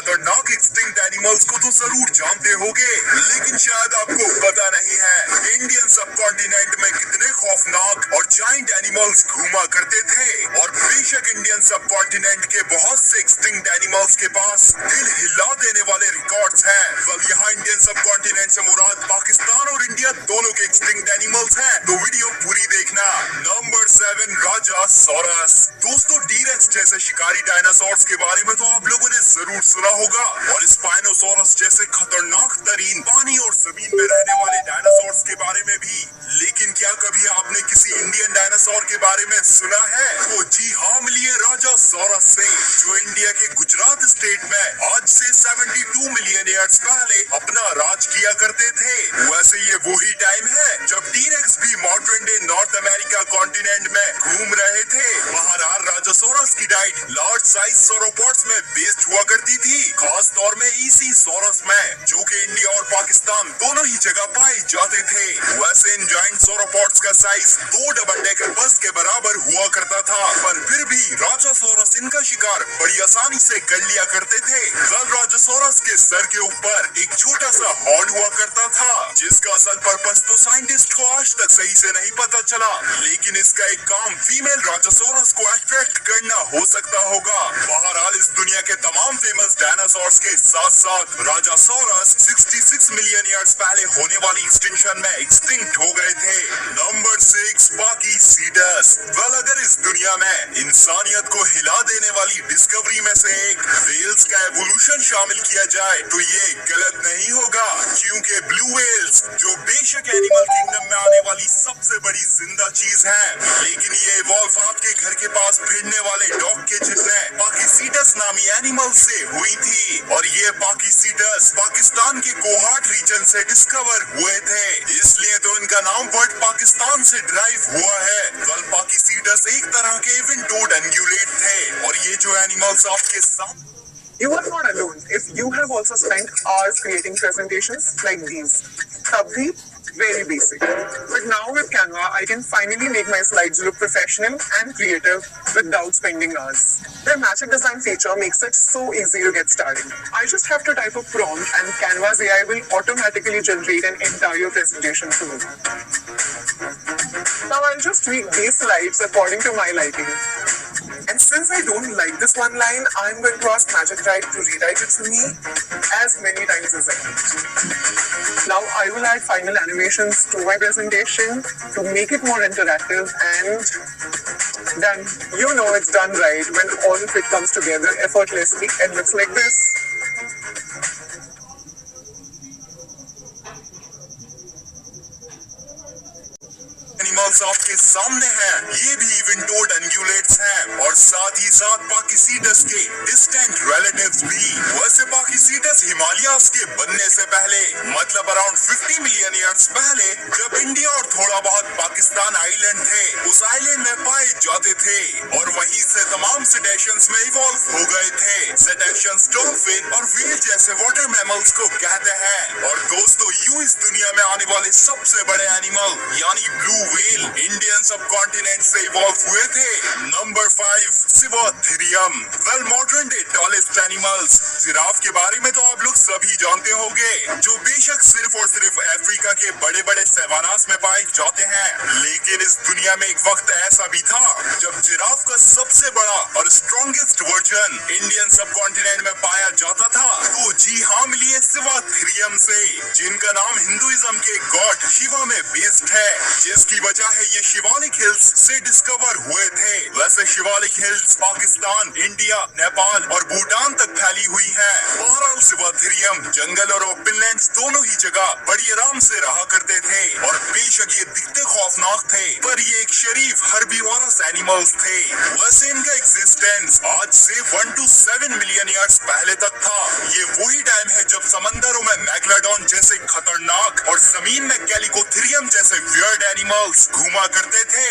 खतरनाक extinct animals को तो जरूर जानते होगे, लेकिन शायद आपको पता नहीं है इंडियन सब कॉन्टिनेंट में कितने खौफनाक और जायंट एनिमल्स घूमा करते थे। और बेशक इंडियन सब कॉन्टिनेंट के बहुत से एक्सटिंक्ट एनिमल्स के पास दिल हिला देने वाले रिकॉर्ड्स हैं। वह यहाँ इंडियन सब कॉन्टिनेंट से मुराद पाकिस्तान और इंडिया दोनों के एक्सटिंक्ट एनिमल्स हैं, तो वीडियो पूरी देखना। Number 7, Rajasaurus. दोस्तों, टी-रेक्स जैसे शिकारी डायनासोर्स के बारे में तो आप लोगों ने जरूर सुना होगा, और स्पाइनोसोरस जैसे खतरनाक तरीन पानी और जमीन में रहने वाले डायनासोर्स के बारे में भी। लेकिन क्या कभी आपने किसी इंडियन डायनासोर के बारे में सुना है? तो जी हाँ, मिलिए राजासोरस से, जो इंडिया के गुजरात स्टेट में आज से 72 मिलियन ईयर्स पहले अपना राज किया करते थे। वैसे ये वही टाइम है जब टी-रेक्स भी modern day north America continent में घूम रहे थे। बहरहाल राजासोरस की डाइट लार्ज साइज सोरोपोड्स में बेस्ड हुआ करती थी, खास तौर में ईसीसोरस में, जो कि इंडिया और पाकिस्तान दोनों ही जगह पाए जाते थे। वैसे इन जायंट सोरोपोड्स का साइज 2 डबल डेकर बस के बराबर हुआ करता था, पर फिर भी राजासोरस इनका शिकार बड़ी आसानी से कर लिया करते थे। राजासोरस के सर के ऊपर एक छोटा सा हॉर्न हुआ करता था, जिसका असल पर्पस तो साइंटिस्ट को आज तक सही से नहीं पता चला, लेकिन इसका एक काम फीमेल राजासोरस को अट्रैक्ट करना हो सकता होगा। बहरहाल इस दुनिया के तमाम फेमस डायनासोर्स के साथ साथ राजासोरस 66 मिलियन ईयर्स पहले होने वाली एक्सटिंक्शन में एक्सटिंक्ट हो गए थे। नंबर 6, पाकीसीटस। अगर इस दुनिया में इंसानियत को हिला देने वाली डिस्कवरी में से एक वेल्स का एवोल्यूशन शामिल किया जाए तो ये गलत नहीं होगा, क्योंकि ब्लू वेल्स, जो बेशक एनिमल किंगडम में आने वाली सबसे बड़ी जिंदा चीज है, लेकिन ये इवॉल्व आपके घर के पास फिरने वाले डॉग के जितने पाकीसीटस नामी एनिमल से हुई थी। और ये पाकीसीटस पाकिस्तान के कोहाट रीजन से डिस्कवर हुए थे, इसलिए तो इनका नाम वर्ड पाकिस्तान से ड्राइव हुआ है। पाकीसीटस एक तरह के इवेंटोड एंगुलेट थे, और ये जो एनिमल्स आपके साथ You are not alone if you have also spent hours creating presentations like these. Tabhi, very basic. But now with Canva, I can finally make my slides look professional and creative without spending hours. Their magic design feature makes it so easy to get started. I just have to type a prompt and Canva's AI will automatically generate an entire presentation for me. Now I'll just tweak these slides according to my liking. And since I don't like this one line, I'm going to ask Magic Write to rewrite it for me as many times as I need. Now I will add final animations to my presentation to make it more interactive, and done. You know it's done right when all of it comes together effortlessly and looks like this. Animals आपके सामने हैं, ये भी इवेंटोड एंगुलेट्स हैं, और साथ ही साथ पाकीसीटस के डिस्टेंट रिलेटिव्स भी। वैसे पाकीसीटस हिमालयास के बनने से पहले, मतलब अराउंड 50 मिलियन ईयर्स पहले, जब इंडिया और थोड़ा बहुत पाकिस्तान आइलैंड थे, उस आइलैंड में पाए जाते थे, और वहीं से तमाम सेडेशंस में इवॉल्व हो गए थे। सेडेशंस डॉल्फिन और व्हेल जैसे वाटर मैमल्स को कहते हैं। और दोस्तों, यूं इस दुनिया में आने वाले सबसे बड़े एनिमल यानी blue whale Indian subcontinent से इवॉल्व हुए थे। Number 5, Sivatherium. Modern day tallest animals giraffe के बारे में तो आप लोग सभी जानते होंगे, जो बेशक सिर्फ और सिर्फ अफ्रीका के बड़े बड़े सैवानास में पाए जाते हैं, लेकिन इस दुनिया में एक वक्त ऐसा भी था जब जिराफ का सबसे बड़ा और स्ट्रॉन्गेस्ट वर्जन इंडियन सब कॉन्टिनेंट में पाया जाता था। तो जी हाँ, मिलिए सिवाथेरियम से, जिनका नाम हिंदुइज्म के गॉड शिवा में बेस्ड है, जिसकी वजह है ये शिवालिक हिल्स से डिस्कवर हुए थे। वैसे शिवालिक हिल्स पाकिस्तान, इंडिया, नेपाल और भूटान तक फैली हुई है। बहरहाल सिवाथेरियम जंगल और ओपन लैंड दोनों ही जगह बड़ी आराम से रहा करते थे, और बेशक ये दिखते खौफनाक थे, पर ये एक शरीफ हर्बीवोरस एनिमल्स थे। वैसे इनका एग्जिस्टेंस आज से 1 to 7 मिलियन ईयर्स पहले तक था। ये वही टाइम है जब समंदरों में मैग्लाडॉन जैसे खतरनाक और जमीन में कैलिकोथेरियम जैसे वियर्ड एनिमल्स घूमा करते थे।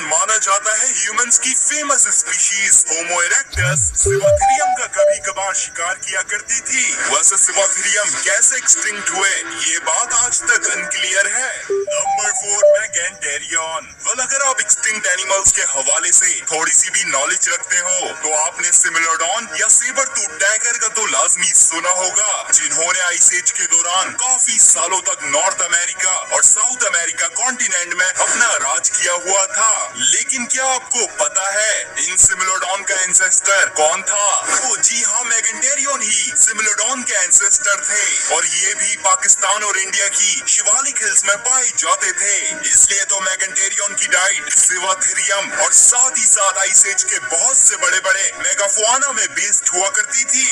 माना जाता है ह्यूमंस की फेमस स्पीशीज होमो इरेक्टस सिवाथेरियम का कभी कभार शिकार किया करती थी। वैसे सिवाथेरियम कैसे एक्सटिंक्ट हुए ये बात आज तक अनक्लियर है। नंबर 4 मैगेंटेरियन। अगर आप एक्सटिंक्ट एनिमल्स के हवाले से थोड़ी सी भी नॉलेज रखते हो तो आपने सिमिलोडॉन या सेबर टूथ टाइगर का तो लाजमी सुना होगा, जिन्होंने आइस एज के दौरान काफी सालों तक नॉर्थ अमेरिका और साउथ अमेरिका कॉन्टिनेंट में अपना राज किया हुआ था। लेकिन क्या आपको पता है इन सिमिलोडॉन का एंसेस्टर कौन था? तो जी हाँ, मैगेंटेरियन ही सिमिलोडॉन के एंसेस्टर थे और ये भी पाकिस्तान और इंडिया की शिवालिक हिल्स में पाए जाते थे। इसलिए तो मैगेंटेरियन की डाइट सिवाथेरियम और साथ ही साथ आइस एज के बहुत से बड़े बड़े मेगाफाउना में बेस्ड हुआ करती थी।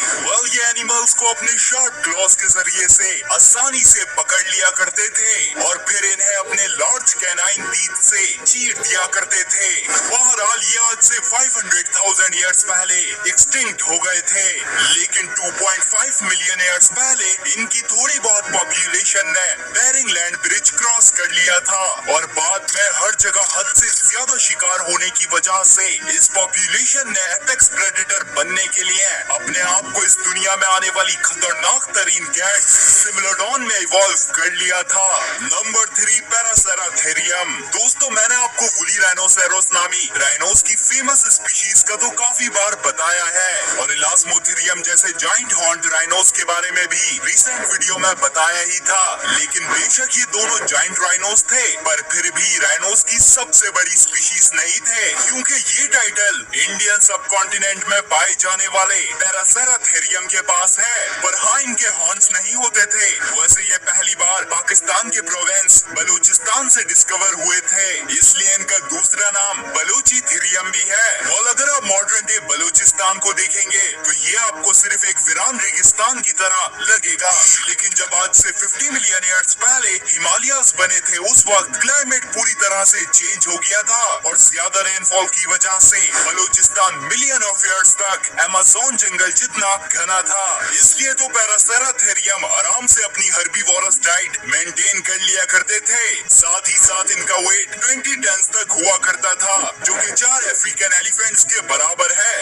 ये एनिमल्स को अपने शार्प क्लॉज के जरिए से आसानी से पकड़ लिया करते थे और फिर इन्हें अपने लार्ज कैनाइन टीथ से चीर दिया करते थे। बहरहाल ये आज से 500,000 ईयर्स पहले एक्सटिंक्ट हो गए थे, लेकिन 2.5 मिलियन ईयर्स पहले इनकी थोड़ी बहुत पॉपुलेशन ने बेरिंग लैंड ब्रिज क्रॉस कर लिया था और बाद में हर जगह हद से ज्यादा शिकार होने की वजह से इस पॉपुलेशन ने एपेक्स प्रेडेटर बनने के लिए अपने आप को इस दुनिया में आने वाली खतरनाक तरीन कैट्स सिमिलोडॉन में इवॉल्व कर लिया था। नंबर 3 पैरासेराथेरियम। दोस्तों, मैंने आपको वुली राइनोसेरोस नामी राइनोस की फेमस स्पीशीज का तो काफी बार बताया है और इलास्मोथेरियम जैसे जाइंट हॉर्न्ड राइनोस के बारे में भी रिसेंट वीडियो में बताया ही था। लेकिन बेशक ये दोनों जाइंट राइनोस थे, पर फिर भी राइनोस की सबसे बड़ी स्पीशीज नहीं थे, क्योंकि ये टाइटल इंडियन सब कॉन्टिनेंट में पाए जाने वाले पैरासेराथेरियम के पास है। पर हाँ, इनके हॉर्न्स नहीं होते थे। वैसे ये पहली बार पाकिस्तान के प्रोविंस बलूचिस्तान से डिस्कवर हुए थे, इसलिए इनका दूसरा नाम बलूची थेरियम भी है। और अगर आप मॉडर्न डे बलूचिस्तान को देखेंगे तो ये आपको सिर्फ एक वीरान रेगिस्तान की तरह लगेगा। लेकिन जब आज से 50 मिलियन ईयर्स पहले हिमालयास बने थे, उस वक्त क्लाइमेट पूरी तरह से चेंज हो गया था और ज्यादा रेनफॉल की वजह से बलूचिस्तान मिलियन ऑफ ईयर्स तक अमेज़न जंगल जितना घना था। इसलिए तो पैरासेराथेरियम आराम से अपनी हर्बीवोरस डाइट मेंटेन कर लिया करते थे। साथ ही साथ इनका वेट 20 टन तक हुआ करता था, जो कि 4 अफ्रीकन एलिफेंट्स के बराबर है।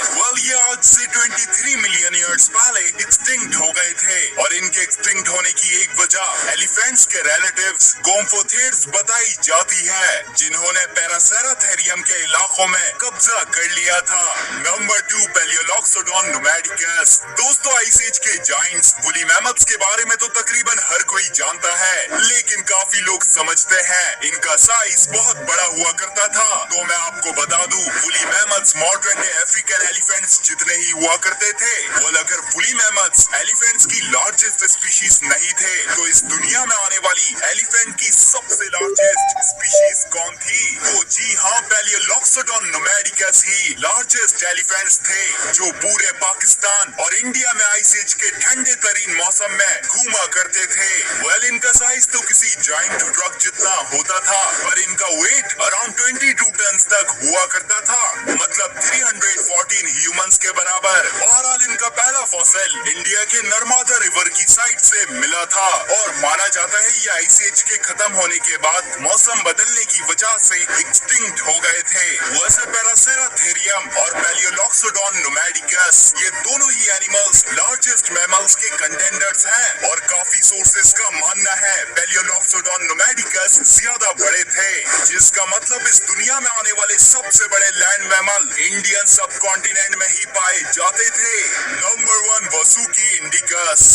ये आज से 23 मिलियन ईयर्स पहले एक्सटिंक्ट हो गए थे और इनके एक्सटिंक्ट होने की एक वजह एलिफेंट्स के रिलेटिव्स गोम्फोथेड्स बताई जाती है, जिन्होंने पैरासेराथेरियम के इलाकों में कब्जा कर लिया था। नंबर 2 पैलियोलॉक्सोडॉन नोमैडिकस। दोस्तों, आइस एज के जाइंट्स वुली मैमथ्स के बारे में तो तकरीबन हर कोई जानता है, लेकिन काफी लोग समझते हैं इनका साइज बहुत बड़ा हुआ करता था। तो मैं आपको बता दूं, woolly mammoths modern day African elephants जितने ही हुआ करते थे। अगर वुली मैमथ्स एलिफेंट्स की लार्जेस्ट स्पीशीज नहीं थे तो इस दुनिया में आने वाली एलिफेंट की सबसे लार्जेस्ट स्पीशीज कौन थी? तो जी हाँ, पैलियोलॉक्सोडॉन नोमैडिकस ही लार्जेस्ट एलिफेंट्स थे, जो पूरे पाकिस्तान और इंडिया में आइस एज के ठंडे तरीन मौसम में घूमा करते थे। इनका साइज तो किसी जाइंट ट्रक जितना होता था, पर इनका वेट अराउंड 22 टन तक हुआ करता था, मतलब 314 ह्यूमंस के बराबर। बहरहाल इनका पहला फॉसिल इंडिया के नर्मदा रिवर की साइड से मिला था और माना जाता है ये आइस एज के खत्म होने के बाद मौसम बदलने की वजह से एक्सटिंक्ट हो गए थे। वैसे पैरासेराथेरियम और पैलियोलॉक्सोडॉन नोमैडिकस ये दोनों ही एनिमल्स लार्जेस्ट मैमल्स के कंटेंडर्स हैं और काफी सोर्सेस का मानना है पैलियोलॉक्सोडॉन नोमैडिकस ज्यादा बड़े थे, जिसका मतलब इस दुनिया में आने वाले सबसे बड़े लैंड मैमल इंडियन सब कॉन्टिनेंट में ही पाए जाते थे। Number 1 Vasuki indicus.